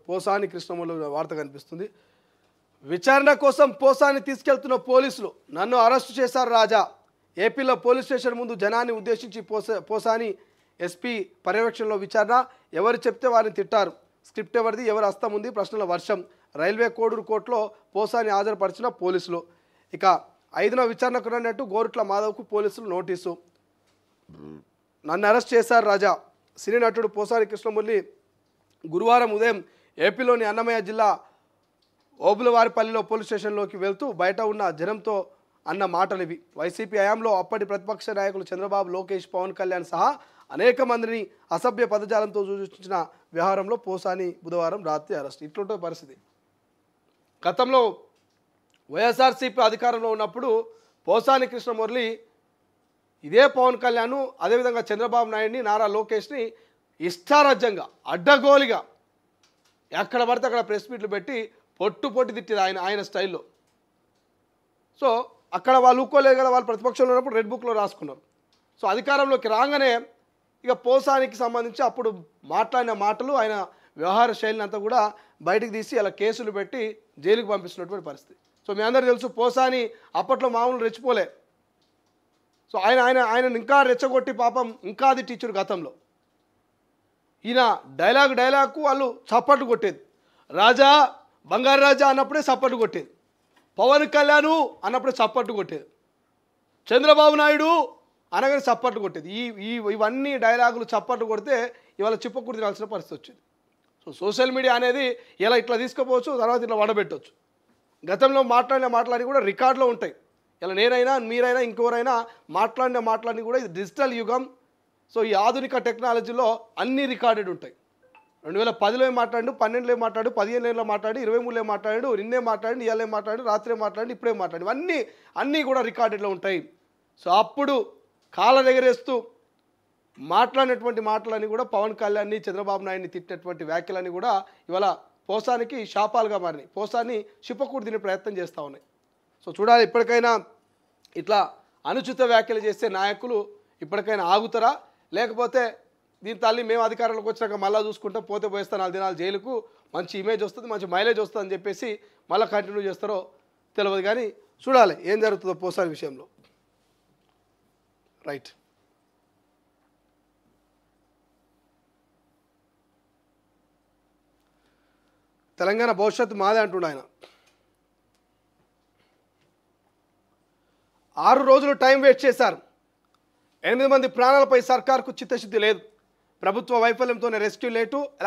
పోసాని కృష్ణమూర్తి వార్త కనిపిస్తుంది. విచారణ కోసం పోసాని తీసుకెళ్తున్న పోలీసులు నన్ను అరెస్టు చేశారు రాజా. ఏపీలో పోలీస్ స్టేషన్ ముందు జనాన్ని ఉద్దేశించి పోసాని ఎస్పీ పర్యవేక్షణలో విచారణ. ఎవరు చెప్తే వారిని తిట్టారు. స్క్రిప్ట్ ఎవరిది, ఎవరు హస్తం ఉంది, ప్రశ్నల వర్షం. రైల్వే కోడూరు కోర్టులో పోసాని హాజరుపరిచిన పోలీసులు. ఇక 5న విచారణకు రన్నట్టు గోరుట్ల మాధవ్కు పోలీసులు నోటీసు. నన్ను అరెస్ట్ చేశారు రాజా. సినీ నటుడు పోసాని కృష్ణమురళి గురువారం ఉదయం ఏపీలోని అన్నమయ్య జిల్లా ఓబులవారిపల్లిలో పోలీస్ స్టేషన్లోకి వెళ్తూ బయట ఉన్న జనంతో అన్న మాటలు ఇవి. వైసీపీ హయాంలో అప్పటి ప్రతిపక్ష నాయకులు చంద్రబాబు, లోకేష్, పవన్ కళ్యాణ్ సహా అనేక మందిని అసభ్య పదజాలంతో సూచించిన వ్యవహారంలో పోసాని బుధవారం రాత్రి అరెస్ట్. ఇట్లుంటే పరిస్థితి. గతంలో వైఎస్ఆర్సీపీ అధికారంలో ఉన్నప్పుడు పోసాని కృష్ణమురళి ఇదే పవన్ కళ్యాణ్, అదేవిధంగా చంద్రబాబు నాయుడిని, నారా లోకేష్ని ఇష్టారాజ్యంగా అడ్డగోలిగా ఎక్కడ పడితే అక్కడ ప్రెస్ మీట్లు పెట్టి పొట్టు తిట్టింది ఆయన స్టైల్లో. సో అక్కడ వాళ్ళు ఊక్కోలేదు కదా, వాళ్ళు ప్రతిపక్షంలో ఉన్నప్పుడు రెడ్ బుక్లో రాసుకున్నారు. సో అధికారంలోకి రాగానే ఇక పోసానికి సంబంధించి అప్పుడు మాట్లాడిన మాటలు, ఆయన వ్యవహార శైలిని అంతా కూడా బయటకు తీసి అలా కేసులు పెట్టి జైలుకి పంపిస్తున్నటువంటి పరిస్థితి. సో మీ అందరికీ తెలుసు, పోసాని అప్పట్లో మామూలు రెచ్చిపోలే. సో ఆయన ఇంకా రెచ్చగొట్టి పాపం ఇంకా అది టీచర్ గతంలో. ఈయన డైలాగ్కు వాళ్ళు చప్పట్లు కొట్టేది. రాజా, బంగారు రాజా అన్నప్పుడే చప్పట్లు కొట్టేది. పవన్ కళ్యాణ్ అన్నప్పుడే చప్పట్లు కొట్టేది. చంద్రబాబు నాయుడు అనగానే చప్పట్లు కొట్టేది. ఇవన్నీ డైలాగులు చప్పట్లు కొడితే ఇవాళ చిప్పకూడి తినాల్సిన పరిస్థితి వచ్చింది. సో సోషల్ మీడియా అనేది ఇలా ఇట్లా తీసుకుపోవచ్చు, తర్వాత ఇట్లా వడబెట్టవచ్చు. గతంలో మాట్లాడిన మాటలన్నీ కూడా రికార్డులో ఉంటాయి. ఇలా నేనైనా మీరైనా ఇంకెవరైనా మాట్లాడిన కూడా ఇది డిజిటల్ యుగం. సో ఈ ఆధునిక టెక్నాలజీలో అన్నీ రికార్డెడ్ ఉంటాయి. 2010లో మాట్లాడు, 12లో మాట్లాడు, 15లో మాట్లాడు, 23లో మాట్లాడు, నిన్నే మాట్లాడు, ఇవాళే మాట్లాడు, రాత్రే మాట్లాడు, ఇప్పుడే మాట్లాడు, ఇవన్నీ అన్నీ కూడా రికార్డెడ్లో ఉంటాయి. సో అప్పుడు కాళ్ళ ఎగరేస్తూ మాట్లాడినటువంటి మాటలన్నీ కూడా పవన్ కళ్యాణ్ని, చంద్రబాబు నాయుడిని తిట్టినటువంటి వ్యాఖ్యలన్నీ కూడా ఇవాళ పోసానికి శాపాలుగా మారినాయి. పోసాన్ని చిప్పకూడి తినే ప్రయత్నం చేస్తూ ఉన్నాయి. సో చూడాలి, ఇప్పటికైనా ఇట్లా అనుచిత వ్యాఖ్యలు చేసే నాయకులు ఇప్పటికైనా ఆగుతారా, లేకపోతే దీని తల్లి మేము అధికారంలోకి వచ్చినాక మళ్ళీ చూసుకుంటాం, పోతే పోయిస్తా 4 దినాలు జైలుకు, మంచి ఇమేజ్ వస్తుంది, మంచి మైలేజ్ వస్తుంది అని చెప్పేసి మళ్ళీ కంటిన్యూ చేస్తారో తెలియదు. కానీ చూడాలి ఏం జరుగుతుందో పోసాని విషయంలో. రైట్. తెలంగాణ భవిష్యత్తు మాదే అంటుండే ఆయన. 6 రోజులు టైం వేస్ట్ చేశారు. 8 మంది ప్రాణాలపై సర్కార్కు చిత్తశుద్ధి లేదు. ప్రభుత్వ వైఫల్యంతోనే రెస్క్యూ లేటు.